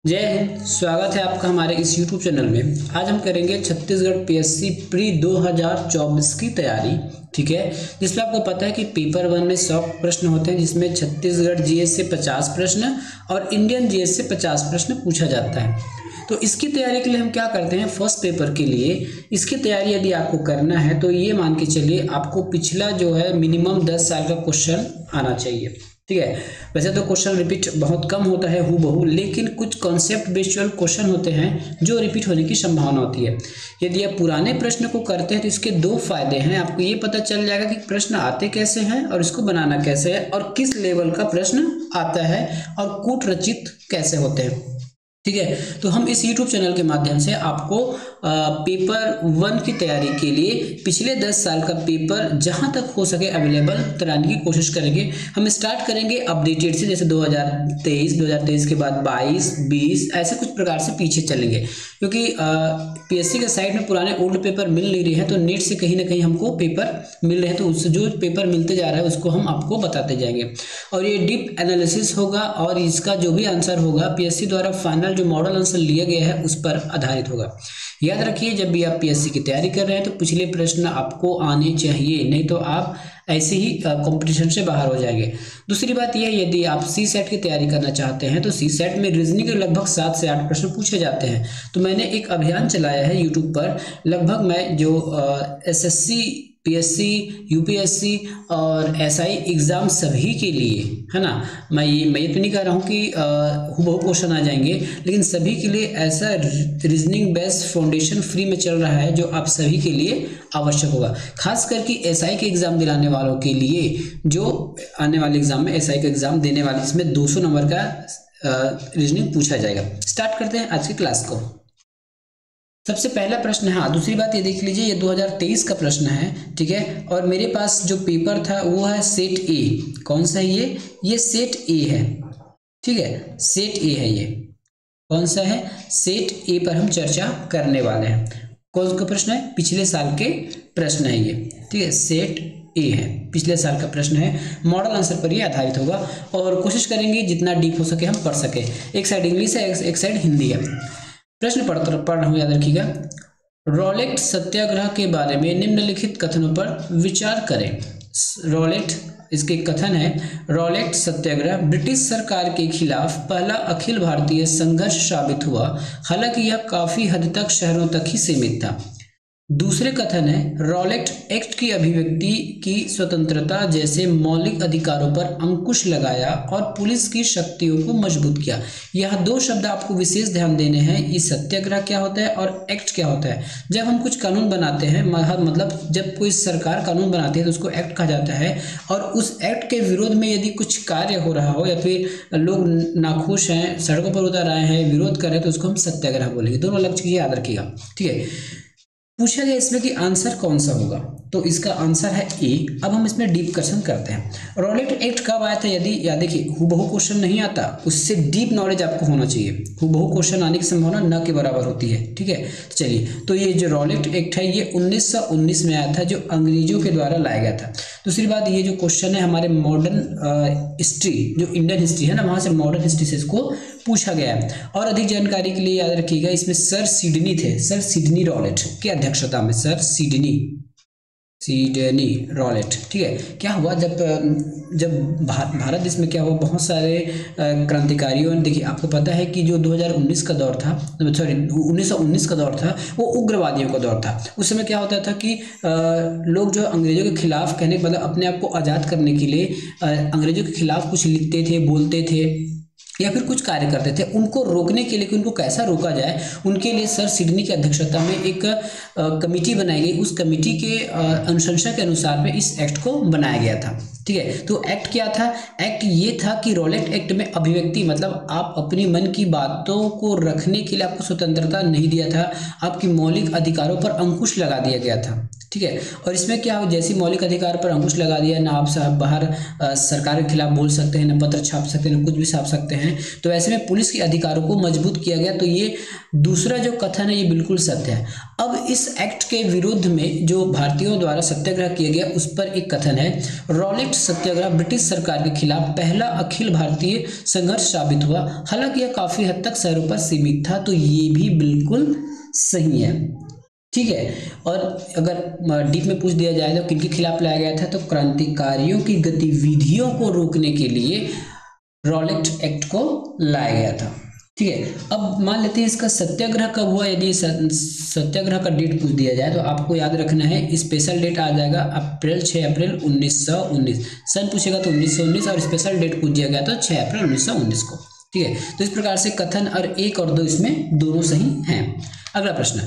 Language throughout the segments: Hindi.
जय हिंद। स्वागत है आपका हमारे इस YouTube चैनल में। आज हम करेंगे छत्तीसगढ़ पीएससी प्री 2024 की तैयारी। ठीक है, जिसमें आपको पता है कि पेपर 1 में 100 प्रश्न होते हैं, जिसमें छत्तीसगढ़ जीएस से 50 प्रश्न और इंडियन जीएस से 50 प्रश्न पूछा जाता है। तो इसकी तैयारी के लिए हम क्या करते हैं, फर्स्ट पेपर के लिए इसकी तैयारी यदि आपको करना है तो ये मान के चलिए आपको पिछला जो है मिनिमम 10 साल का क्वेश्चन आना चाहिए। ठीक है, वैसे तो क्वेश्चन रिपीट बहुत कम होता है हूबहू, लेकिन कुछ कॉन्सेप्ट बेस्ड क्वेश्चन होते हैं जो रिपीट होने की संभावना होती है। यदि आप पुराने प्रश्न को करते हैं तो इसके दो फायदे हैं। आपको ये पता चल जाएगा कि प्रश्न आते कैसे हैं और इसको बनाना कैसे है और किस लेवल का प्रश्न आता है और कूट रचित कैसे होते हैं। ठीक है, तो हम इस YouTube चैनल के माध्यम से आपको पेपर 1 की तैयारी के लिए पिछले 10 साल का पेपर जहां तक हो सके अवेलेबल कराने की कोशिश करेंगे। हम स्टार्ट करेंगे अपडेटेड से, जैसे 2023 के बाद 22, 20 ऐसे कुछ प्रकार से पीछे चलेंगे, क्योंकि पीएससी के साइड में पुराने ओल्ड पेपर मिल नहीं रहे हैं, तो नेट से कहीं ना कहीं हमको पेपर मिल रहे हैं, तो उससे जो पेपर मिलते जा रहा है उसको हम आपको बताते जाएंगे। और ये डीप एनालिसिस होगा और इसका जो भी आंसर होगा पीएससी द्वारा फाइनल जो मॉडल आंसर लिया गया है उस पर आधारित होगा। याद रखिए, जब भी आप पीएससी की तैयारी कर रहे हैं तो पिछले प्रश्न आपको आने चाहिए, नहीं तो आप ऐसे ही कंपटीशन से बाहर हो जाएंगे। दूसरी बात यह, यदि आप सी सेट की तैयारी करना चाहते हैं तो सी सेट में रीजनिंग के लगभग 7 से 8 प्रश्न पूछे जाते हैं। तो मैंने एक अभियान चलाया है यूट्यूब पर, लगभग मैं जो एसएससी, पीएससी, यूपीएससी और एसआई एग्जाम सभी के लिए, है ना, मैं ये तो नहीं कह रहा हूँ कि हूबहू क्वेश्चन आ जाएंगे, लेकिन सभी के लिए ऐसा रीजनिंग बेस्ड फाउंडेशन फ्री में चल रहा है जो आप सभी के लिए आवश्यक होगा। खास करके एसआई के एग्जाम दिलाने वालों के लिए, जो आने वाले एग्जाम में एसआई का एग्जाम देने वाले, इसमें 200 नंबर का रीजनिंग पूछा जाएगा। स्टार्ट करते हैं आज की क्लास को। सबसे पहला प्रश्न है, हाँ दूसरी बात ये देख लीजिए, ये 2023 का प्रश्न है। ठीक है, और मेरे पास जो पेपर था वो है सेट ए। कौन सा है ये सेट ए है। ठीक है, सेट ए है। ये कौन सा है, सेट ए पर हम चर्चा करने वाले हैं। कौन सा प्रश्न है, पिछले साल के प्रश्न है ये। ठीक है, सेट ए है, पिछले साल का प्रश्न है, मॉडल आंसर पर ये आधारित होगा और कोशिश करेंगे जितना डीप हो सके हम पढ़ सके। एक साइड इंग्लिश है, एक साइड हिंदी है। प्रश्न पढ़ रहा हूं, याद रखिएगा। रॉलेट सत्याग्रह के बारे में निम्नलिखित कथनों पर विचार करें। रॉलेट, इसके कथन है, रॉलेट सत्याग्रह ब्रिटिश सरकार के खिलाफ पहला अखिल भारतीय संघर्ष साबित हुआ, हालांकि यह काफी हद तक शहरों तक ही सीमित था। दूसरे कथन है, रॉलेट एक्ट की अभिव्यक्ति की स्वतंत्रता जैसे मौलिक अधिकारों पर अंकुश लगाया और पुलिस की शक्तियों को मजबूत किया। यह दो शब्द आपको विशेष ध्यान देने हैं। ये सत्याग्रह क्या होता है और एक्ट क्या होता है। जब हम कुछ कानून बनाते हैं, मतलब जब कोई सरकार कानून बनाती है तो उसको एक्ट कहा जाता है, और उस एक्ट के विरोध में यदि कुछ कार्य हो रहा हो या फिर लोग नाखुश हैं, सड़कों पर उतर आए हैं, विरोध कर रहे हैं, तो उसको हम सत्याग्रह बोलेंगे। दोनों अलग चीजें याद रखिएगा। ठीक है, पूछा गया इसमें कि आंसर कौन सा होगा, तो इसका आंसर है ए। अब हम इसमें डीप क्वेश्चन करते हैं। रॉलेट एक्ट कब आया था, यदि याद देखिए, हूबहू क्वेश्चन नहीं आता, उससे डीप नॉलेज आपको होना चाहिए। हूबहू क्वेश्चन आने की संभावना न के बराबर होती है। ठीक है, चलिए, तो ये जो रॉलेट एक्ट है ये 1919 में आया था, जो अंग्रेजों के द्वारा लाया गया था। दूसरी बात, ये जो क्वेश्चन है हमारे मॉडर्न हिस्ट्री, जो इंडियन हिस्ट्री है ना, वहां से मॉडर्न हिस्ट्री से इसको पूछा गया है। और अधिक जानकारी के लिए याद रखिएगा, इसमें सर सिडनी थे, सर सिडनी रॉलेट की अध्यक्षता में, सर सिडनी रॉलेट। ठीक है, क्या हुआ जब भारत देश में क्या हुआ, बहुत सारे क्रांतिकारियों ने, देखिए आपको पता है कि जो 2019 का दौर था, सॉरी 1919 का दौर था, वो उग्रवादियों का दौर था। उस समय क्या होता था कि लोग जो अंग्रेजों के खिलाफ, कहने के मतलब अपने आप को आज़ाद करने के लिए अंग्रेजों के खिलाफ कुछ लिखते थे, बोलते थे या फिर कुछ कार्य करते थे, उनको रोकने के लिए कि उनको कैसा रोका जाए, उनके लिए सर सिडनी की अध्यक्षता में एक कमेटी बनाई गई। उस कमेटी के अनुशंसा के अनुसार में इस एक्ट को बनाया गया था। ठीक है, तो एक्ट क्या था, एक्ट ये था कि रॉलेट एक्ट में अभिव्यक्ति, मतलब आप अपनी मन की बातों को रखने के लिए आपको स्वतंत्रता नहीं दिया था, आपकी मौलिक अधिकारों पर अंकुश लगा दिया गया था। ठीक है। और इसमें क्या हो, जैसी मौलिक अधिकार पर अंकुश लगा दिया, ना आप साहब बाहर सरकार के खिलाफ बोल सकते हैं, ना पत्र छाप सकते हैं, ना कुछ भी छाप सकते हैं, तो ऐसे में पुलिस के अधिकारों को मजबूत किया गया। तो ये दूसरा जो कथन है ये बिल्कुल सत्य है। अब इस एक्ट के विरुद्ध में जो भारतीयों द्वारा सत्याग्रह किया गया उस पर एक कथन है, रॉलेट सत्याग्रह ब्रिटिश सरकार के खिलाफ पहला अखिल भारतीय संघर्ष साबित हुआ, हालांकि यह काफी हद तक शहरों पर सीमित था। तो ये भी बिल्कुल सही है, ठीक है। और अगर डीप में पूछ दिया जाए तो किनके खिलाफ लाया गया था, तो क्रांतिकारियों की गतिविधियों को रोकने के लिए रॉलेट एक्ट को लाया गया था, ठीक है। अब मान लेते हैं इसका सत्याग्रह कब हुआ। यदि सत्याग्रह का डेट पूछ दिया जाए तो आपको याद रखना है, स्पेशल डेट आ जाएगा अप्रैल 6 अप्रैल 1919, सन पूछेगा तो 1919 और स्पेशल डेट पूछ दिया गया तो 6 अप्रैल 1919 को, ठीक है। तो इस प्रकार से कथन और 1 और 2 इसमें दोनों सही हैं। अगला प्रश्न,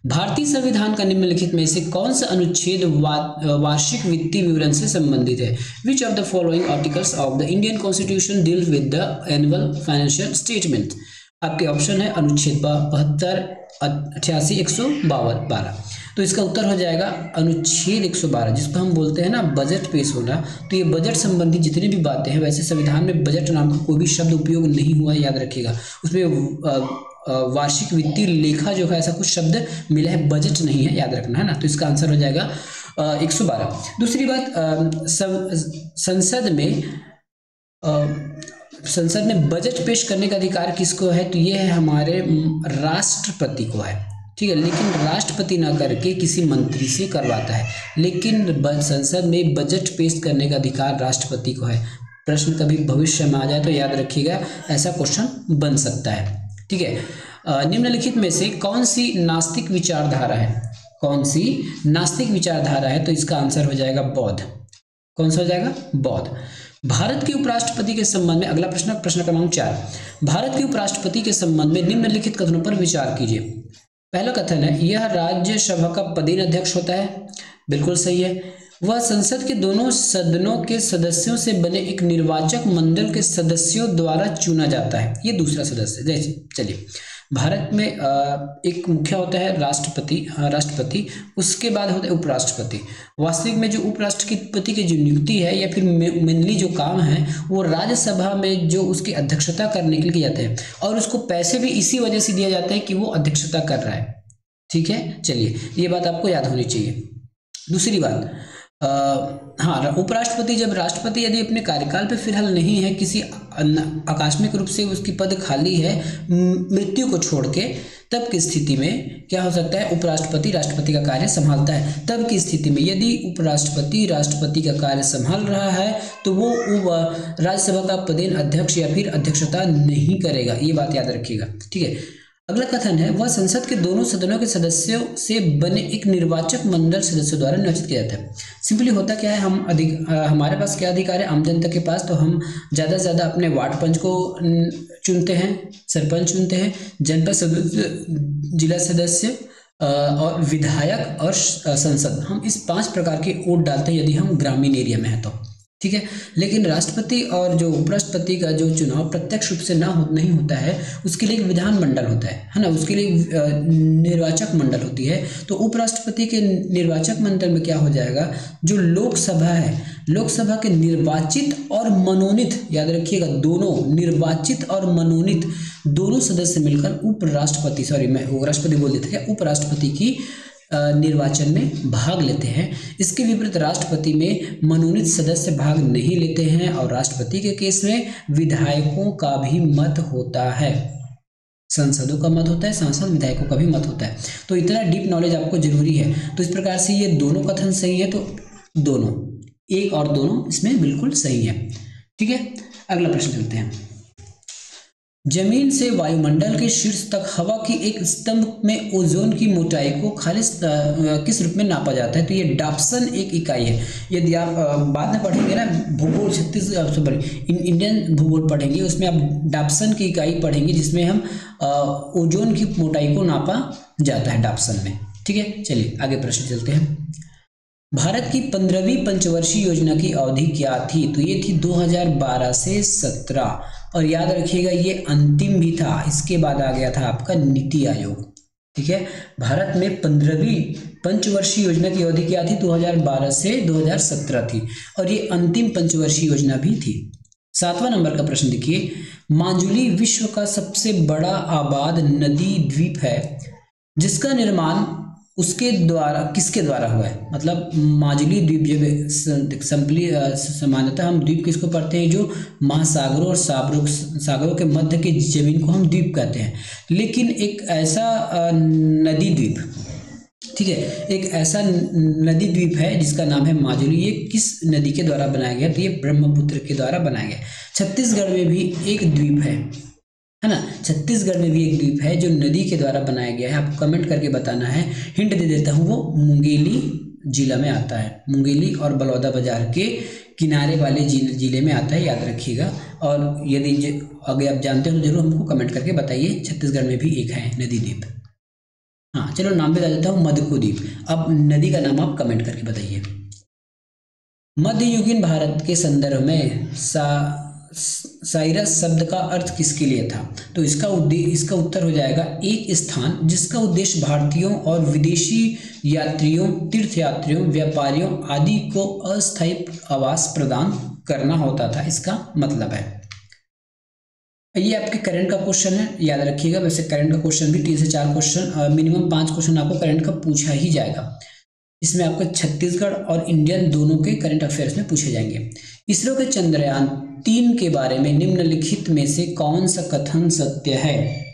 भारतीय संविधान का निम्नलिखित में से कौन सा अनुच्छेद वार्षिक वित्तीय विवरण से संबंधित है। Which of the following articles of the Indian constitution deal with the annual financial statement. आपके ऑप्शन है अनुच्छेद 72, 88, 152, 12। तो इसका उत्तर हो जाएगा अनुच्छेद 112, जिसको हम बोलते हैं ना बजट पेश होना। तो ये बजट संबंधी जितनी भी बातें हैं, वैसे संविधान में बजट नाम का कोई भी शब्द उपयोग नहीं हुआ है, याद रखिएगा। उसमें वार्षिक वित्तीय लेखा जो है ऐसा कुछ शब्द मिला है, बजट नहीं है, याद रखना है ना। तो इसका आंसर हो जाएगा 112। दूसरी बात, संसद में बजट पेश करने का अधिकार किसको है, तो ये है हमारे राष्ट्रपति को है, ठीक है। लेकिन राष्ट्रपति ना करके किसी मंत्री से करवाता है, लेकिन संसद में बजट पेश करने का अधिकार राष्ट्रपति को है। प्रश्न कभी भविष्य में आ जाए तो याद रखिएगा, ऐसा क्वेश्चन बन सकता है, ठीक है। निम्नलिखित में से कौन सी नास्तिक विचारधारा है, कौन सी नास्तिक विचारधारा है, तो इसका आंसर हो जाएगा बौद्ध। कौन सा हो जाएगा, बौद्ध। भारत के उपराष्ट्रपति के संबंध में अगला प्रश्न, प्रश्न क्रमांक 4, भारत के उपराष्ट्रपति के संबंध में निम्नलिखित कथनों पर विचार कीजिए। पहला कथन है, यह राज्यसभा का पदेन अध्यक्ष होता है, बिल्कुल सही है। वह संसद के दोनों सदनों के सदस्यों से बने एक निर्वाचक मंडल के सदस्यों द्वारा चुना जाता है, ये दूसरा सदस्य। जैसे चलिए, भारत में एक मुखिया होता है राष्ट्रपति, उसके बाद होता है उपराष्ट्रपति। वास्तविक में जो उपराष्ट्रपति की जो नियुक्ति है या फिर मेनली जो काम है वो राज्यसभा में जो उसकी अध्यक्षता करने के लिए किए जाते हैं, और उसको पैसे भी इसी वजह से दिया जाता है कि वो अध्यक्षता कर रहा है, ठीक है। चलिए, ये बात आपको याद होनी चाहिए। दूसरी बात, हाँ, उपराष्ट्रपति जब राष्ट्रपति यदि अपने कार्यकाल पे फिलहाल नहीं है, किसी आकस्मिक रूप से उसकी पद खाली है मृत्यु को छोड़ के, तब की स्थिति में क्या हो सकता है, उपराष्ट्रपति राष्ट्रपति का कार्य संभालता है। तब की स्थिति में यदि उपराष्ट्रपति राष्ट्रपति का कार्य संभाल रहा है तो वो राज्यसभा का पदेन अध्यक्ष या फिर अध्यक्षता नहीं करेगा, ये बात याद रखिएगा, ठीक है। अगला कथन है, वह संसद के दोनों सदनों के सदस्यों से बने एक निर्वाचक मंडल सदस्यों द्वारा निर्वाचित किया जाता है। सिंपली होता क्या है, हमारे पास क्या अधिकार है आम जनता के पास, तो हम ज़्यादा से ज़्यादा अपने वार्ड पंच को चुनते हैं, सरपंच चुनते हैं, जनपद सदस्य, जिला सदस्य और विधायक और संसद, हम इस 5 प्रकार के वोट डालते हैं यदि हम ग्रामीण एरिया में है तो, ठीक है। लेकिन राष्ट्रपति और जो उपराष्ट्रपति का जो चुनाव प्रत्यक्ष रूप से नहीं होता है, उसके लिए एक विधान मंडल होता है ना, उसके लिए निर्वाचक मंडल होती है। तो उपराष्ट्रपति के निर्वाचक मंडल में क्या हो जाएगा, जो लोकसभा है, लोकसभा के निर्वाचित और मनोनीत, याद रखिएगा दोनों निर्वाचित और मनोनीत दोनों सदस्य मिलकर उपराष्ट्रपति, सॉरी मैं राष्ट्रपति बोल देते हैं, उपराष्ट्रपति की निर्वाचन में भाग लेते हैं। इसके विपरीत राष्ट्रपति में मनोनीत सदस्य भाग नहीं लेते हैं, और राष्ट्रपति के केस में विधायकों का भी मत होता है, सांसदों का मत होता है, सांसद विधायकों का भी मत होता है। तो इतना डीप नॉलेज आपको जरूरी है। तो इस प्रकार से ये दोनों कथन सही है, तो दोनों, एक और दोनों इसमें बिल्कुल सही है, ठीक है। अगला प्रश्न चलते हैं। जमीन से वायुमंडल के शीर्ष तक हवा की एक स्तंभ में ओजोन की मोटाई को खालिस किस रूप में नापा जाता है, तो ये डाप्सन एक इकाई है। यदि आप बाद में पढ़ेंगे ना भूगोल, इंडियन भूगोल पढ़ेंगे, उसमें आप डाप्सन की इकाई पढ़ेंगे, जिसमें हम ओजोन की मोटाई को नापा जाता है डाप्सन में, ठीक है। चलिए आगे प्रश्न चलते हैं। भारत की 15वीं पंचवर्षीय योजना की अवधि क्या थी, तो ये थी 2012 से 17, और याद रखिएगा ये अंतिम भी था, इसके बाद आ गया था आपका नीति आयोग, ठीक है। भारत में 15वीं पंचवर्षीय योजना की अवधि क्या थी? 2012 से 2017 थी और ये अंतिम पंचवर्षीय योजना भी थी। 7वां नंबर का प्रश्न देखिए, माजुली विश्व का सबसे बड़ा आबाद नदी द्वीप है जिसका निर्माण उसके द्वारा किसके द्वारा हुआ है? मतलब माजुली द्वीप जब सामान्यतः हम द्वीप किसको पढ़ते हैं? जो महासागरों और सागरों के मध्य की जमीन को हम द्वीप कहते हैं। लेकिन एक ऐसा नदी द्वीप, ठीक है, एक ऐसा नदी द्वीप है जिसका नाम है माजुली। ये किस नदी के द्वारा बनाया गया? तो ये ब्रह्मपुत्र के द्वारा बनाया गया। छत्तीसगढ़ में भी एक द्वीप है ना, छत्तीसगढ़ में भी एक द्वीप है जो नदी के द्वारा बनाया गया है। आपको कमेंट करके बताना है। हिंट दे देता हूँ, वो मुंगेली जिला में आता है। मुंगेली और बलौदा बाजार के किनारे वाले जिले में आता है, याद रखिएगा। और यदि अगर आप जानते हो तो जरूर हमको कमेंट करके बताइए। छत्तीसगढ़ में भी एक है नदी द्वीप। हाँ चलो नाम बता देता हूँ, मधुकुद्वीप। अब नदी का नाम आप कमेंट करके बताइए। मध्ययुगीन भारत के संदर्भ में साइरस शब्द का अर्थ किसके लिए था? तो इसका उत्तर हो जाएगा एक स्थान जिसका उद्देश्य भारतीयों और विदेशी यात्रियों, तीर्थयात्रियों, व्यापारियों आदि को अस्थायी आवास प्रदान करना होता था, इसका मतलब है। ये आपके करंट का क्वेश्चन है, याद रखिएगा। वैसे करंट का क्वेश्चन भी 3 से 4 क्वेश्चन, मिनिमम 5 क्वेश्चन आपको करंट का पूछा ही जाएगा। इसमें आपको छत्तीसगढ़ और इंडियन दोनों के करंट अफेयर्स में पूछे जाएंगे। इसरो के चंद्रयान 3 के बारे में निम्नलिखित में से कौन सा कथन सत्य है?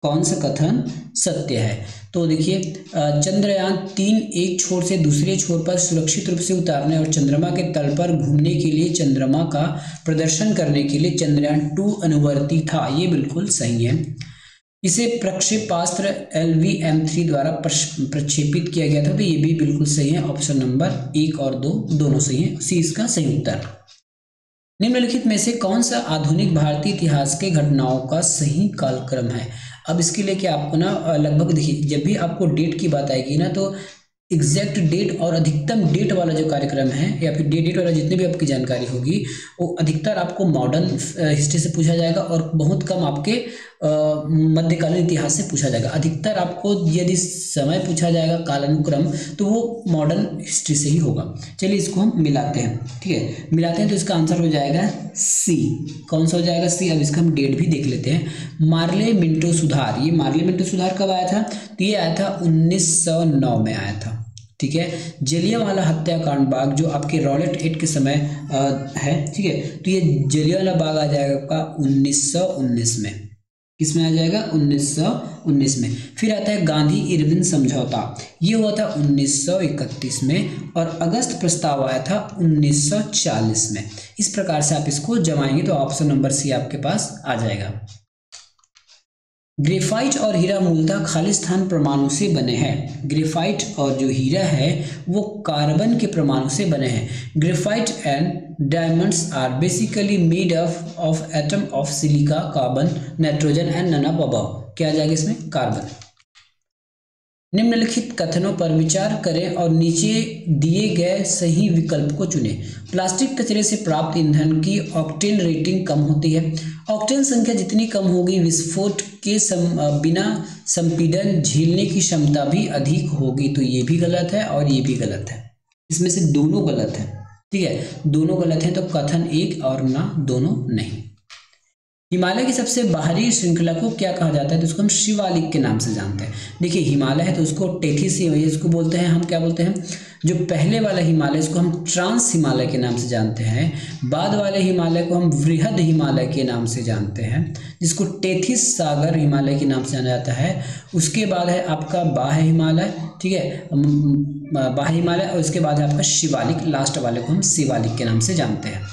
कौन सा कथन सत्य है? तो देखिए, चंद्रयान 3 एक छोर से दूसरे छोर पर सुरक्षित रूप से उतारने और चंद्रमा के तल पर घूमने के लिए चंद्रमा का प्रदर्शन करने के लिए चंद्रयान 2 अनुवर्ती था। ये बिल्कुल सही है। इसे प्रक्षेपास्त्र LVM-3 द्वारा प्रक्षेपित किया गया था, तो ये भी बिल्कुल सही है। ऑप्शन नंबर 1 और 2 दोनों सही है। सी इसका सही उत्तर। निम्नलिखित में से कौन सा आधुनिक भारतीय इतिहास के घटनाओं का सही कालक्रम है? अब इसके लिए क्या आपको ना लगभग देखिए, जब भी आपको डेट की बात आएगी ना, तो एग्जैक्ट डेट और अधिकतम डेट वाला जो कार्यक्रम है या फिर डेट वाला जितनी भी आपकी जानकारी होगी वो अधिकतर आपको मॉडर्न हिस्ट्री से पूछा जाएगा और बहुत कम आपके मध्यकालीन इतिहास से पूछा जाएगा। अधिकतर आपको यदि समय पूछा जाएगा कालानुक्रम तो वो मॉडर्न हिस्ट्री से ही होगा। चलिए इसको हम मिलाते हैं, ठीक है, मिलाते हैं तो इसका आंसर हो जाएगा सी। कौन सा हो जाएगा? सी। अब इसका हम डेट भी देख लेते हैं। मार्ले मिंटो सुधार, ये मार्ले मिंटो सुधार कब आया था? तो ये आया था 1909 में आया था, ठीक है। जलियांवाला हत्याकांड बाग जो आपके रॉलेट एक्ट के समय है, ठीक है, तो ये जलियांवाला बाग आ जाएगा आपका 1919 में। किसमें आ जाएगा? 1919 में। फिर आता है गांधी इरविन समझौता, ये हुआ था 1931 में और अगस्त प्रस्ताव आया था 1940 में। इस प्रकार से आप इसको जमाएंगे तो ऑप्शन नंबर सी आपके पास आ जाएगा। ग्रेफाइट और हीरा मूलतः खालिस्तान परमाणु से बने हैं। ग्रेफाइट और जो हीरा है वो कार्बन के परमाणु से बने हैं। Graphite and diamonds are basically made of atom of silica, carbon, nitrogen and none of above. क्या आ जाएगा इसमें? कार्बन। निम्नलिखित कथनों पर विचार करें और नीचे दिए गए सही विकल्प को चुनें। प्लास्टिक कचरे से प्राप्त ईंधन की ऑक्टेन रेटिंग कम होती है। ऑक्टेन संख्या जितनी कम होगी विस्फोट के बिना संपीड़न झेलने की क्षमता भी अधिक होगी। तो ये भी गलत है और ये भी गलत है। इसमें से दोनों गलत है, ठीक है, दोनों गलत है। तो कथन एक और ना दोनों नहीं। हिमालय की सबसे बाहरी श्रृंखला को क्या कहा जाता है? तो उसको हम शिवालिक के नाम से जानते हैं। देखिए हिमालय है तो उसको टेथिस इसको बोलते हैं, हम क्या बोलते हैं? जो पहले वाला हिमालय इसको हम ट्रांस हिमालय के नाम से जानते हैं। बाद वाले हिमालय को हम वृहद हिमालय के नाम से जानते हैं, जिसको टेथिस सागर हिमालय के नाम से जाना जाता है। उसके बाद है आपका बाह्य हिमालय, ठीक है, बाह्य हिमालय, और उसके बाद है आपका शिवालिक। लास्ट वाले को हम शिवालिक के नाम से जानते हैं।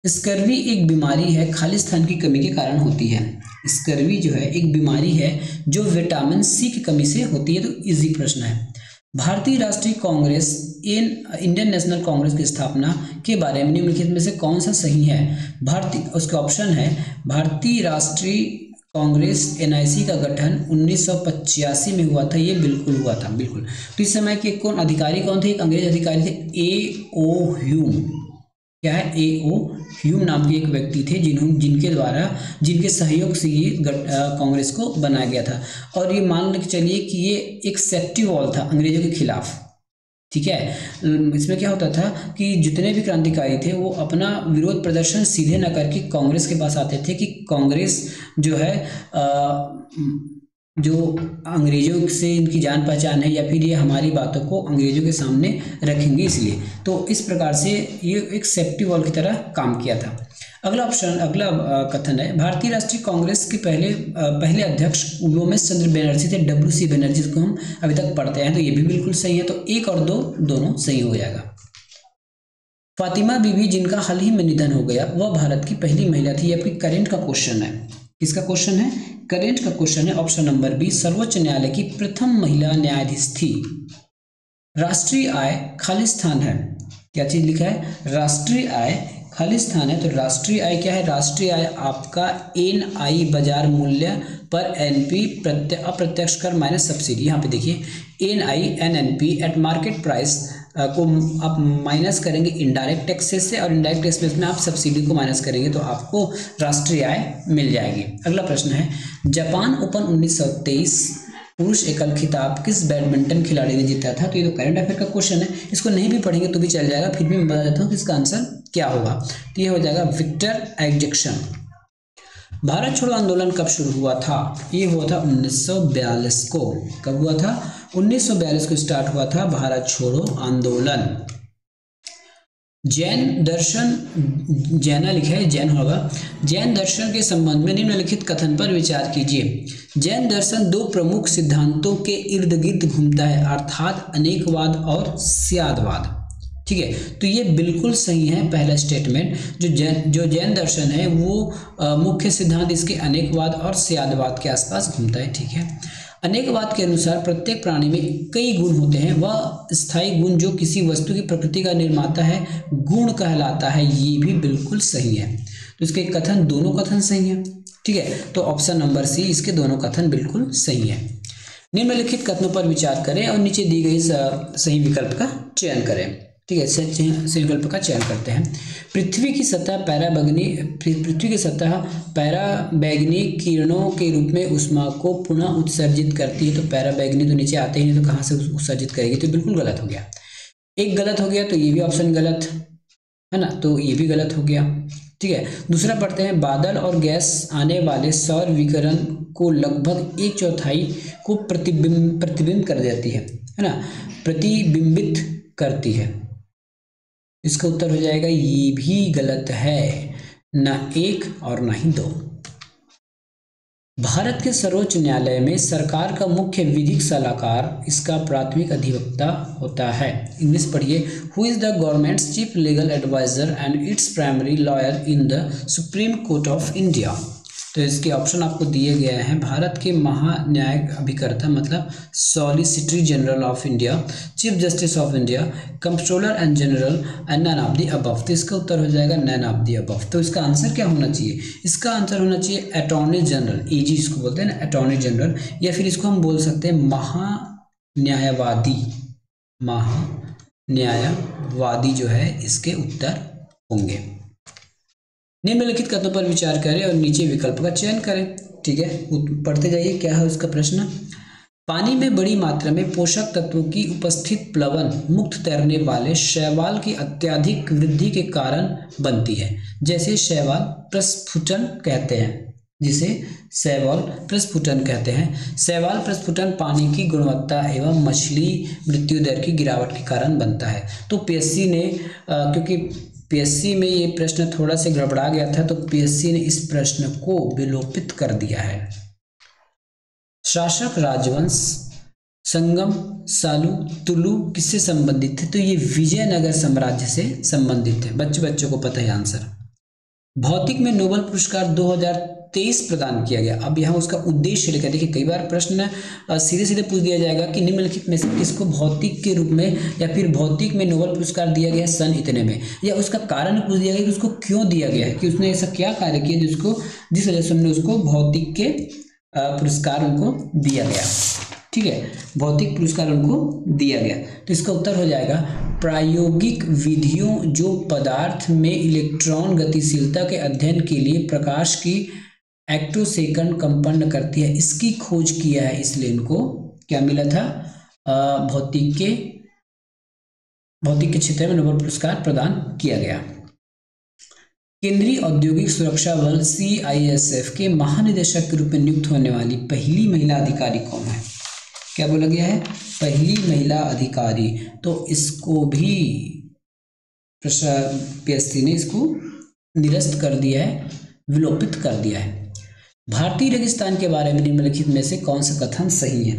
स्कर्वी एक बीमारी है खालिस्तान की कमी के कारण होती है। स्कर्वी जो है एक बीमारी है जो विटामिन सी की कमी से होती है। तो इजी प्रश्न है। भारतीय राष्ट्रीय कांग्रेस इंडियन नेशनल कांग्रेस की स्थापना के बारे में निम्नलिखित में से कौन सा सही है? उसका ऑप्शन है भारतीय राष्ट्रीय कांग्रेस NIC का गठन 1985 में हुआ था। ये बिल्कुल हुआ था, बिल्कुल। तो इस समय के अधिकारी कौन थे? एक अंग्रेज अधिकारी थे, A.O. ह्यूम। क्या है, A.O. ह्यूम नाम के एक व्यक्ति थे जिनके सहयोग से ये कांग्रेस को बनाया गया था। और ये मान के चलिए कि ये एक सेफ्टी वॉल था अंग्रेजों के खिलाफ, ठीक है। इसमें क्या होता था कि जितने भी क्रांतिकारी थे वो अपना विरोध प्रदर्शन सीधे न करके कांग्रेस के पास आते थे कि कांग्रेस जो है जो अंग्रेजों से इनकी जान पहचान है या फिर ये हमारी बातों को अंग्रेजों के सामने रखेंगे, इसलिए तो इस प्रकार से ये एक सेफ्टी वॉल की तरह काम किया था। अगला कथन है, भारतीय राष्ट्रीय कांग्रेस के पहले अध्यक्ष उमेश चंद्र बनर्जी थे, WC बनर्जी को हम अभी तक पढ़ते हैं, तो ये भी बिल्कुल सही है। तो 1 और 2 दोनों सही हो जाएगा। फातिमा बीबी जिनका हाल ही में निधन हो गया, वह भारत की पहली महिला थी। ये आपकी करेंट का क्वेश्चन है। किसका क्वेश्चन है? करेंट का क्वेश्चन है। ऑप्शन नंबर बी, सर्वोच्च न्यायालय की प्रथम महिला न्यायाधीश थी। राष्ट्रीय आय खालिस्तान है। क्या चीज लिखा है? राष्ट्रीय आय खालिस्तान है। तो राष्ट्रीय आय क्या है? राष्ट्रीय आय आपका NI बाजार मूल्य पर NP अप्रत्यक्ष कर माइनस सब्सिडी। यहाँ पे देखिए NI एट मार्केट प्राइस को आप माइनस करेंगे इनडायरेक्ट टैक्सेस से, और इनडायरेक्ट टैक्सेस में आप सब्सिडी को माइनस करेंगे तो आपको राष्ट्रीय आय मिल जाएगी। अगला प्रश्न है, जापान ओपन 1923 पुरुष एकल खिताब किस बैडमिंटन खिलाड़ी ने जीता था? तो ये तो करंट अफेयर का क्वेश्चन है, इसको नहीं भी पढ़ेंगे तो भी चल जाएगा, फिर भी मैं बता देता हूँ कि इसका आंसर क्या होगा। तो ये हो जाएगा विक्टर एग्जेक्शन। भारत छोड़ो आंदोलन कब शुरू हुआ था? ये हुआ था 1942 को। कब हुआ था? 1942 को स्टार्ट हुआ था भारत छोड़ो आंदोलन। जैन दर्शन, जैना लिखा है, जैन होगा। जैन दर्शन के संबंध में निम्नलिखित कथन पर विचार कीजिए। जैन दर्शन 2 प्रमुख सिद्धांतों के इर्द गिर्द घूमता है, अर्थात अनेकवाद और स्यादवाद। ठीक है, तो ये बिल्कुल सही है पहला स्टेटमेंट। जो जैन दर्शन है वो मुख्य सिद्धांत इसके अनेकवाद और स्यादवाद के आसपास घूमता है। ठीक है, अनेकवाद के अनुसार प्रत्येक प्राणी में कई गुण होते हैं, वह स्थायी गुण जो किसी वस्तु की प्रकृति का निर्माता है गुण कहलाता है। ये भी बिल्कुल सही है। तो इसके कथन, दोनों कथन सही है। ठीक है, तो ऑप्शन नंबर सी, इसके दोनों कथन बिल्कुल सही है। निम्नलिखित कथनों पर विचार करें और नीचे दी गई सही विकल्प का चयन करें। ठीक है, सही विकल्प का चयन करते हैं। पृथ्वी की सतह पैराबैंगनी किरणों के रूप में ऊष्मा को पुनः उत्सर्जित करती है। तो पैराबैंगनी तो नीचे आते ही नहीं, तो कहाँ से उत्सर्जित करेगी? तो बिल्कुल गलत हो गया। एक गलत हो गया, तो ये भी ऑप्शन गलत है ना, तो ये भी गलत हो गया। ठीक है, दूसरा पढ़ते हैं। बादल और गैस आने वाले सौर विकिरण को लगभग 1/4 को प्रतिबिंब कर देती है ना, प्रतिबिंबित करती है। इसका उत्तर हो जाएगा, ये भी गलत है, ना 1 और ना ही 2। भारत के सर्वोच्च न्यायालय में सरकार का मुख्य विधिक सलाहकार इसका प्राथमिक अधिवक्ता होता है। इंग्लिश पढ़िए। Who is the government's chief legal adviser and its primary lawyer in the supreme court of India? तो इसके ऑप्शन आपको दिए गए हैं। भारत के महान्यायिक अभिकर्ता मतलब solicitor general of India, chief justice of India, controller and general and none of the above. तो इसका उत्तर हो जाएगा नन ऑफ द अबव। तो इसका आंसर क्या होना चाहिए? इसका आंसर होना चाहिए अटॉर्नी जनरल, AG इसको बोलते हैं ना, अटॉर्नी जनरल, या फिर इसको हम बोल सकते हैं महान्यायवादी। महान्यायवादी जो है इसके उत्तर होंगे। निम्नलिखित कथनों पर विचार करें और नीचे विकल्प का चयन करें। ठीक है, पढ़ते जाइए। क्या है उसका प्रश्न? पानी में बड़ी मात्रा में पोषक तत्वों की उपस्थित प्लवन मुक्त तैरने वाले शैवाल की अत्यधिक वृद्धि के कारण बनती है, जैसे शैवाल प्रस्फुटन कहते हैं, जिसे शैवाल प्रस्फुटन कहते हैं। शैवाल प्रस्फुटन पानी की गुणवत्ता एवं मछली मृत्यु दर की गिरावट के कारण बनता है। तो PSC ने क्योंकि PSC में ये प्रश्न थोड़ा सा गड़बड़ा गया था, तो PSC ने इस प्रश्न को विलोपित कर दिया है। शासक राजवंश संगम, सालू, तुलु किससे संबंधित थे? तो ये विजयनगर साम्राज्य से संबंधित है। बच्चों को पता है आंसर। भौतिक में नोबेल पुरस्कार 2023 प्रदान किया गया। अब यहाँ उसका उद्देश्य लिखा। देखिए, कई बार प्रश्न सीधे पूछ दिया जाएगा कि निम्नलिखित में से किसको भौतिक के रूप में या फिर भौतिक में नोबेल पुरस्कार दिया गया है सन इतने में, या उसका कारण पूछ दिया गया कि उसको क्यों दिया गया है, कि उसने ऐसा क्या कार्य किया जिस वजह से हमने उसको भौतिक के पुरस्कार उनको दिया गया। ठीक है, भौतिक पुरस्कार उनको दिया गया। तो इसका उत्तर हो जाएगा प्रायोगिक विधियों जो पदार्थ में इलेक्ट्रॉन गतिशीलता के अध्ययन के लिए प्रकाश की एक्टोसेकंड कंपन करती है, इसकी खोज किया है, इसलिए इनको क्या मिला था, भौतिक के क्षेत्र में नोबेल पुरस्कार प्रदान किया गया। केंद्रीय औद्योगिक सुरक्षा बल CISF के महानिदेशक के रूप में नियुक्त होने वाली पहली महिला अधिकारी कौन है? क्या बोला गया है? पहली महिला अधिकारी। तो इसको भी PSC ने इसको निरस्त कर दिया है, विलोपित कर दिया है। भारतीय रेगिस्तान के बारे में निम्नलिखित में से कौन सा कथन सही है?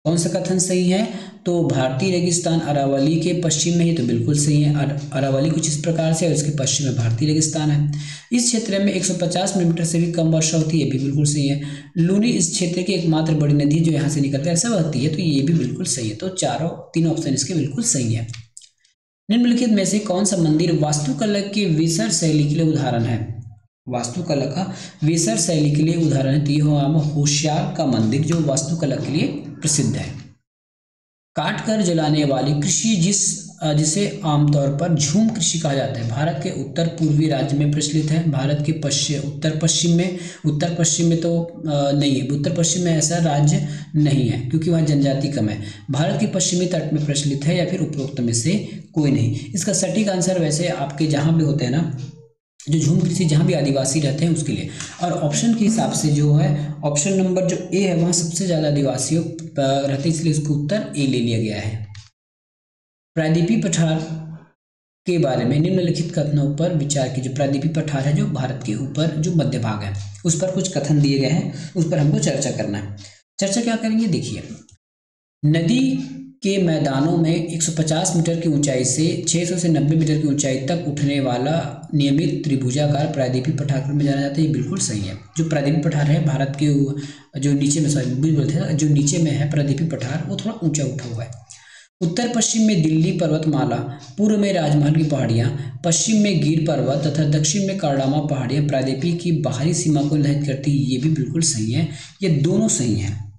कौन सा कथन सही है? तो भारतीय रेगिस्तान अरावली के पश्चिम में ही, तो बिल्कुल सही है। अरावली कुछ इस प्रकार से और इसके पश्चिम में भारतीय रेगिस्तान है। इस क्षेत्र में 150 मिलीमीटर से भी कम वर्षा होती है, भी बिल्कुल सही है। लूनी इस क्षेत्र की एकमात्र बड़ी नदी जो यहाँ से निकलकर ऐसा बहती है, तो ये भी बिल्कुल सही है। तो तीनों ऑप्शन इसके बिल्कुल सही है। निम्नलिखित में से कौन सा मंदिर वास्तुकला के वेसर शैली के लिए उदाहरण है? वास्तुकला का वेसर शैली के लिए उदाहरण है, तो यह होशियार का मंदिर जो वास्तुकला के लिए प्रसिद्ध है। काट कर जलाने वाली कृषि जिसे आमतौर पर झूम कृषि कहा जाता है, भारत के उत्तर पूर्वी राज्य में प्रचलित है। भारत के उत्तर पश्चिम में तो नहीं है, उत्तर पश्चिम में ऐसा राज्य नहीं है क्योंकि वहाँ जनजाति कम है। भारत के पश्चिमी तट में प्रचलित है या फिर उपरोक्त में से कोई नहीं। इसका सटीक आंसर वैसे आपके जहाँ भी होते हैं ना, जो झूम कृषि जहाँ भी आदिवासी रहते हैं उसके लिए। और ऑप्शन के हिसाब से जो है ऑप्शन नंबर जो ए है वहाँ सबसे ज़्यादा आदिवासी रहते हैं, इसलिए उसको उत्तर ए ले लिया गया है। प्रायद्वीपीय पठार के बारे में निम्नलिखित कथनों पर विचार कीजिए। प्रायद्वीपीय पठार है जो भारत के ऊपर जो मध्य भाग है, उस पर कुछ कथन दिए गए हैं, उस पर हमको चर्चा करना है। चर्चा क्या करेंगे, देखिए। नदी के मैदानों में 150 मीटर की ऊंचाई से 600 से 90 मीटर की ऊंचाई तक उठने वाला नियमित त्रिभुजाकार प्रायद्वीपीय पठार में जाना जाता है, ये बिल्कुल सही है। जो प्रायद्वीपीय पठार है भारत के जो नीचे में जो नीचे में है प्रायद्वीपीय पठार, वो थोड़ा ऊंचा उठा हुआ है। उत्तर पश्चिम में दिल्ली पर्वतमाला, पूर्व में राजमहल की पहाड़ियाँ, पश्चिम में गिर पर्वत तथा दक्षिण में करडामा पहाड़ियाँ प्रायद्वीपीय की बाहरी सीमा को निर्धारित करती है, ये भी बिल्कुल सही है। ये दोनों सही हैं,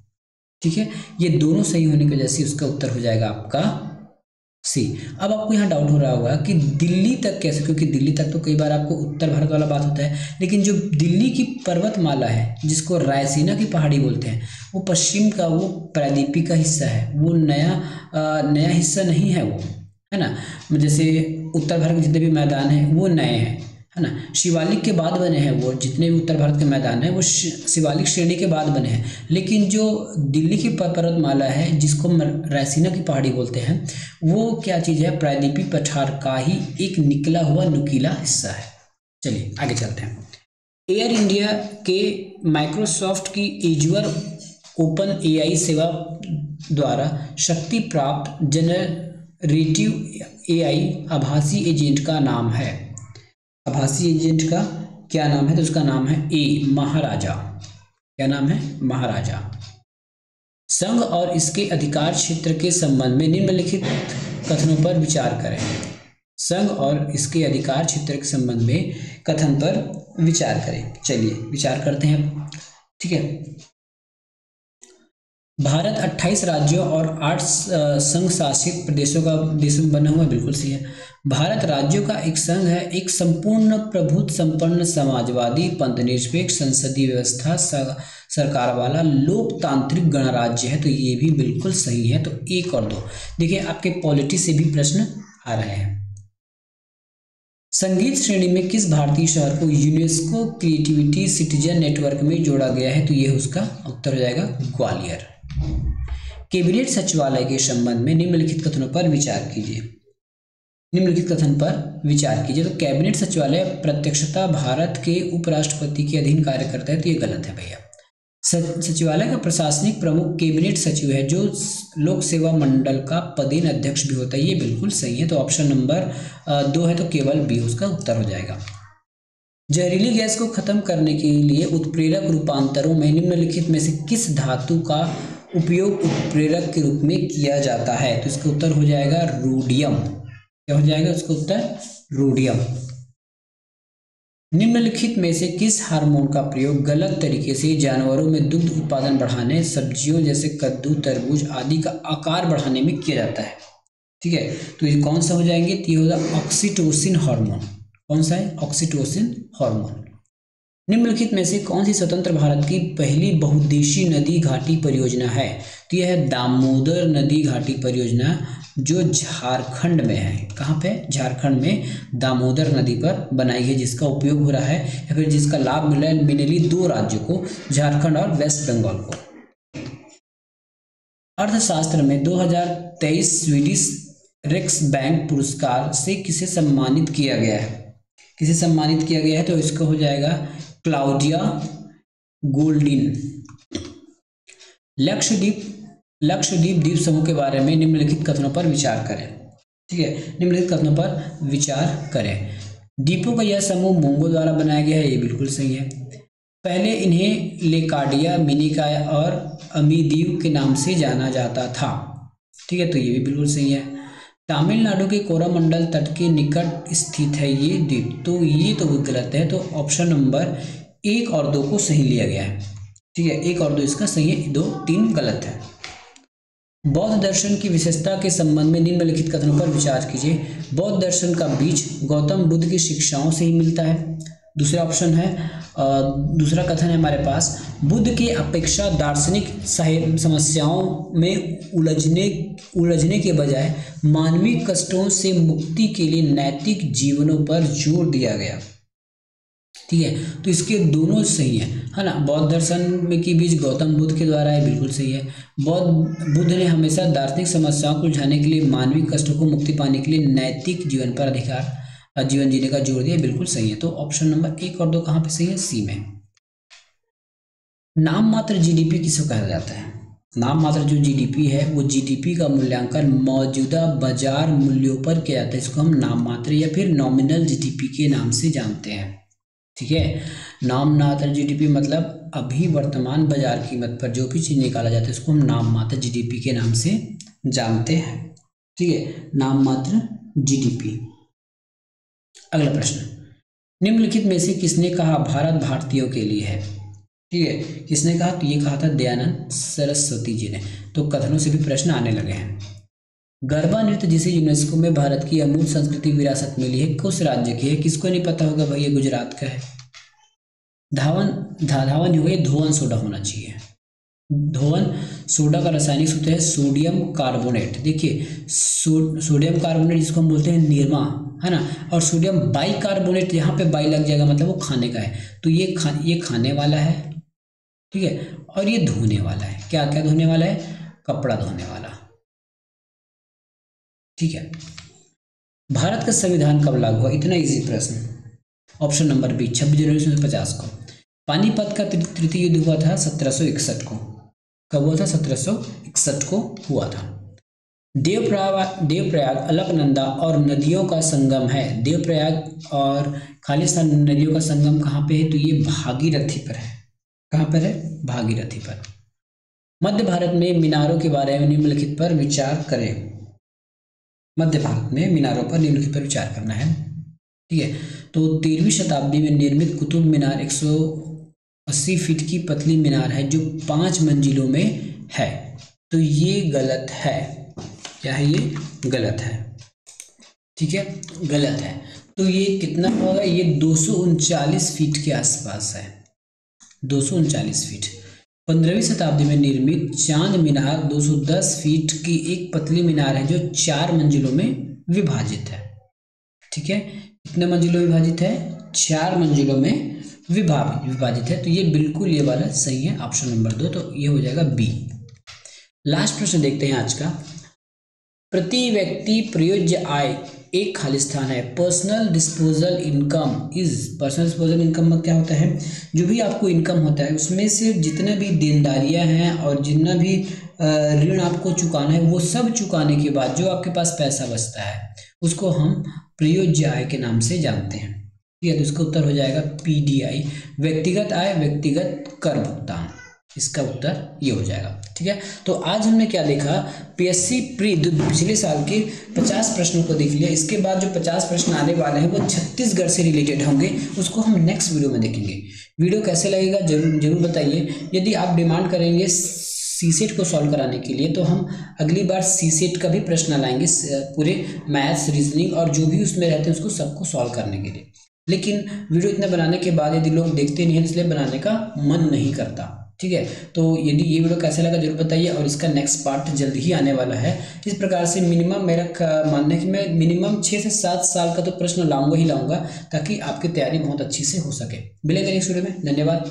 ठीक है, ये दोनों सही होने की वजह से उसका उत्तर हो जाएगा आपका सी। अब आपको यहाँ डाउट हो रहा होगा कि दिल्ली तक कैसे, क्योंकि दिल्ली तक तो कई बार आपको उत्तर भारत वाला बात होता है, लेकिन जो दिल्ली की पर्वतमाला है जिसको रायसीना की पहाड़ी बोलते हैं, वो पश्चिम का वो प्रायद्वीपीय का हिस्सा है, वो नया हिस्सा नहीं है, वो है ना। जैसे उत्तर भारत के जितने भी मैदान हैं वो नए हैं, है ना। शिवालिक के बाद बने हैं, वो जितने भी उत्तर भारत के मैदान हैं वो शिवालिक श्रेणी के बाद बने हैं। लेकिन जो दिल्ली की पर्वतमाला है जिसको रायसीना की पहाड़ी बोलते हैं, वो क्या चीज़ है, प्रायद्वीपीय पठार का ही एक निकला हुआ नुकीला हिस्सा है। चलिए आगे चलते हैं। एयर इंडिया के माइक्रोसॉफ्ट की एज्योर ओपन AI सेवा द्वारा शक्ति प्राप्त जनरेटिव AI आभासी एजेंट का नाम है। आभासी एजेंट का क्या नाम है, तो उसका नाम है ए महाराजा। क्या नाम है, महाराजा। संघ और इसके अधिकार क्षेत्र के संबंध में निम्नलिखित कथनों पर विचार करें। संघ और इसके अधिकार क्षेत्र के संबंध में कथन पर विचार करें। चलिए विचार करते हैं, ठीक है। भारत 28 राज्यों और 8 संघ शासित प्रदेशों का देश में बना हुआ, बिल्कुल सही है। भारत राज्यों का एक संघ है, एक संपूर्ण प्रभुत्व संपन्न समाजवादी पंथनिरपेक्ष संसदीय व्यवस्था सरकार वाला लोकतांत्रिक गणराज्य है, तो ये भी बिल्कुल सही है। तो 1 और 2 देखिए, आपके पॉलिटी से भी प्रश्न आ रहे हैं। संगीत श्रेणी में किस भारतीय शहर को यूनेस्को क्रिएटिविटी सिटीजन नेटवर्क में जोड़ा गया है, तो ये उसका उत्तर हो जाएगा ग्वालियर। कैबिनेट सचिवालय के संबंध में निम्नलिखित कथनों पर विचार कीजिए। निम्नलिखित कथन पर विचार कीजिए। तो कैबिनेट सचिवालय प्रत्यक्षतः भारत के उपराष्ट्रपति के अधीन कार्य करता है, तो ये गलत है भैया। सचिवालय का प्रशासनिक प्रमुख कैबिनेट सचिव है, जो लोक सेवा मंडल का पदेन अध्यक्ष भी होता है, ये बिल्कुल सही है। तो ऑप्शन नंबर 2 है, तो केवल बी उसका उत्तर हो जाएगा। जहरीली गैस को खत्म करने के लिए उत्प्रेरक रूपांतरों में निम्नलिखित में से किस धातु का उपयोग उत्प्रेरक के रूप में किया जाता है, तो इसका उत्तर हो जाएगा रोडियम। क्या हो जाएगा उसका उत्तर, रोडियम। निम्नलिखित में से किस हार्मोन का प्रयोग गलत तरीके से जानवरों में दुग्ध उत्पादन बढ़ाने, सब्जियों जैसे कद्दू, तरबूज आदि का आकार बढ़ाने में किया जाता है? ठीक है, तो ये कौन सा हो जाएंगे? तो ये होगा ऑक्सीटोसिन हार्मोन। कौन सा है? Oxytocin hormone. निम्नलिखित में से कौन सी स्वतंत्र भारत की पहली बहुउद्देशीय नदी घाटी परियोजना है? तो यह है दामोदर नदी घाटी परियोजना, जो झारखंड में है। कहाँ पे? झारखंड में दामोदर नदी पर बनाई है, जिसका उपयोग हो रहा है या फिर जिसका लाभ मिला है मेनली दो राज्यों को, झारखंड और वेस्ट बंगाल को। अर्थशास्त्र में 2023 स्वीडिश रिक्स बैंक पुरस्कार से किसे सम्मानित किया गया है? किसे सम्मानित किया गया है? तो इसका हो जाएगा क्लाउडिया गोल्डिन। लक्षद्वीप द्वीप समूह के बारे में निम्नलिखित कथनों पर विचार करें। ठीक है, निम्नलिखित कथनों पर विचार करें। द्वीपों का यह समूह मोंगो द्वारा बनाया गया है, ये बिल्कुल सही है। पहले इन्हें लेकाडिया, मिनिकाय और अमीदीव के नाम से जाना जाता था। ठीक है, तो ये भी बिल्कुल सही है। तमिलनाडु के कोरोमंडल तट के निकट स्थित है ये द्वीप, तो ये तो गलत है। तो ऑप्शन नंबर 1 और 2 को सही लिया गया है। ठीक है, 1 और 2 इसका सही है, 2 3 गलत है। बौद्ध दर्शन की विशेषता के संबंध में निम्नलिखित कथनों पर विचार कीजिए। बौद्ध दर्शन का बीज गौतम बुद्ध की शिक्षाओं से ही मिलता है। दूसरा ऑप्शन है, दूसरा कथन है हमारे पास, बुद्ध की अपेक्षा दार्शनिक समस्याओं में उलझने के बजाय मानवीय कष्टों से मुक्ति के लिए नैतिक जीवनों पर जोर दिया गया। ठीक है, तो इसके दोनों सही है ना। बौद्ध दर्शन में की बीज गौतम बुद्ध के द्वारा है, बिल्कुल सही है। बुद्ध ने हमेशा दार्शनिक समस्याओं को उलझाने के लिए, मानवीय कष्टों को मुक्ति पाने के लिए नैतिक जीवन पर जीवन जीने का जोर दिया, बिल्कुल सही है। तो ऑप्शन नंबर 1 और 2 कहाँ पे सही है? सी में। नाम मात्र जीडीपी किसको कहा जाता है? नाम मात्र जो जीडीपी है वो जीडीपी का मूल्यांकन मौजूदा बाजार मूल्यों पर किया जाता है। इसको हम नाम मात्र या फिर नॉमिनल जीडीपी के नाम से जानते हैं। ठीक है, नाम मात्र जीडीपी मतलब अभी वर्तमान बाजार कीमत पर जो भी चीज निकाला जाता है उसको हम नाम मात्र जीडीपी के नाम से जानते हैं। ठीक है, नाम मात्र जीडीपी। अगला प्रश्न, निम्नलिखित में से किसने कहा भारत भारतीयों के लिए है? ठीक है, किसने कहा? तो ये कहा था दयानंद सरस्वती जी ने। तो कथनों से भी प्रश्न आने लगे हैं। गरबा नृत्य जिसे यूनेस्को में भारत की अमूल संस्कृति विरासत मिली है, किस राज्य की है? किसको नहीं पता होगा भाई, ये गुजरात का है। धावन हो, धोवन सोडा होना चाहिए। धोवन सोडा का रासायनिक सूत्र है सोडियम कार्बोनेट। देखिए, सोडियम कार्बोनेट जिसको हम बोलते हैं निरमा, है ना, और सोडियम बाइकार्बोनेट, यहाँ पे बाई लग जाएगा मतलब वो खाने का है। तो ये खाने वाला है। ठीक है, और ये धोने वाला है। क्या क्या धोने वाला है? कपड़ा धोने वाला। ठीक है, भारत का संविधान कब लागू हुआ? इतना इजी प्रश्न। ऑप्शन नंबर बी 26 जनवरी 1950 को। पानीपत का तृतीय युद्ध हुआ था 1761 को। कब हुआ था? 1761 को हुआ था। देवप्रयाग अलकनंदा और नदियों का संगम है। देवप्रयाग और खालिस्तान नदियों का संगम कहाँ पे है? तो ये भागीरथी पर है। कहाँ पर है? भागीरथी पर। मध्य भारत में मीनारों के बारे में निम्नलिखित पर विचार करें। मध्य भारत में मीनारों पर निम्नलिखित पर विचार करना है। ठीक है, तो 13वीं शताब्दी में निर्मित कुतुब मीनार 180 फीट की पतली मीनार है जो 5 मंजिलों में है। तो ये गलत है। क्या है? ये गलत है। ठीक है, गलत है। तो ये कितना होगा? ये 239 फीट के आसपास है। 239 फीट। 15वीं शताब्दी में निर्मित चांद मीनार 210 फीट की एक पतली मीनार है जो 4 मंजिलों में विभाजित है। ठीक है, कितने मंजिलों में विभाजित है? 4 मंजिलों में विभाजित है। तो ये बिल्कुल ये वाला सही है, ऑप्शन नंबर 2। तो ये हो जाएगा बी। लास्ट प्रश्न देखते हैं आज का। प्रति व्यक्ति प्रयोज्य आय एक खाली स्थान है। पर्सनल डिस्पोजल इनकम में क्या होता है? जो भी आपको इनकम होता है उसमें से जितने भी देनदारियां हैं और जितना भी ऋण आपको चुकाना है वो सब चुकाने के बाद जो आपके पास पैसा बचता है उसको हम प्रयोज्य आय के नाम से जानते हैं। ठीक है, तो इसका उत्तर हो जाएगा PDI, व्यक्तिगत आय, व्यक्तिगत कर भुगतान। इसका उत्तर ये हो जाएगा। ठीक है। तो आज हमने क्या देखा, पीएससी प्री पिछले साल के 50 प्रश्नों को देख लिया। इसके बाद जो 50 प्रश्न आने वाले हैं वो छत्तीसगढ़ से रिलेटेड होंगे, उसको हम नेक्स्ट वीडियो में देखेंगे। वीडियो कैसे लगेगा जरूर बताइए। यदि आप डिमांड करेंगे सीसेट को सॉल्व कराने के लिए तो हम अगली बार सीसेट का भी प्रश्न लाएंगे, पूरे मैथ्स, रीजनिंग और जो भी उसमें रहते हैं उसको सबको सॉल्व करने के लिए। लेकिन वीडियो इतना बनाने के बाद यदि लोग देखते नहीं हैं इसलिए बनाने का मन नहीं करता, ठीक है। तो यदि ये वीडियो कैसा लगा जरूर बताइए, और इसका नेक्स्ट पार्ट जल्द ही आने वाला है। इस प्रकार से मिनिमम मेरा मानना है कि मैं मिनिमम 6 से 7 साल का तो प्रश्न लाऊंगा ही लाऊंगा, ताकि आपकी तैयारी बहुत अच्छी से हो सके। मिलेंगे नेक्स्ट वीडियो में, धन्यवाद।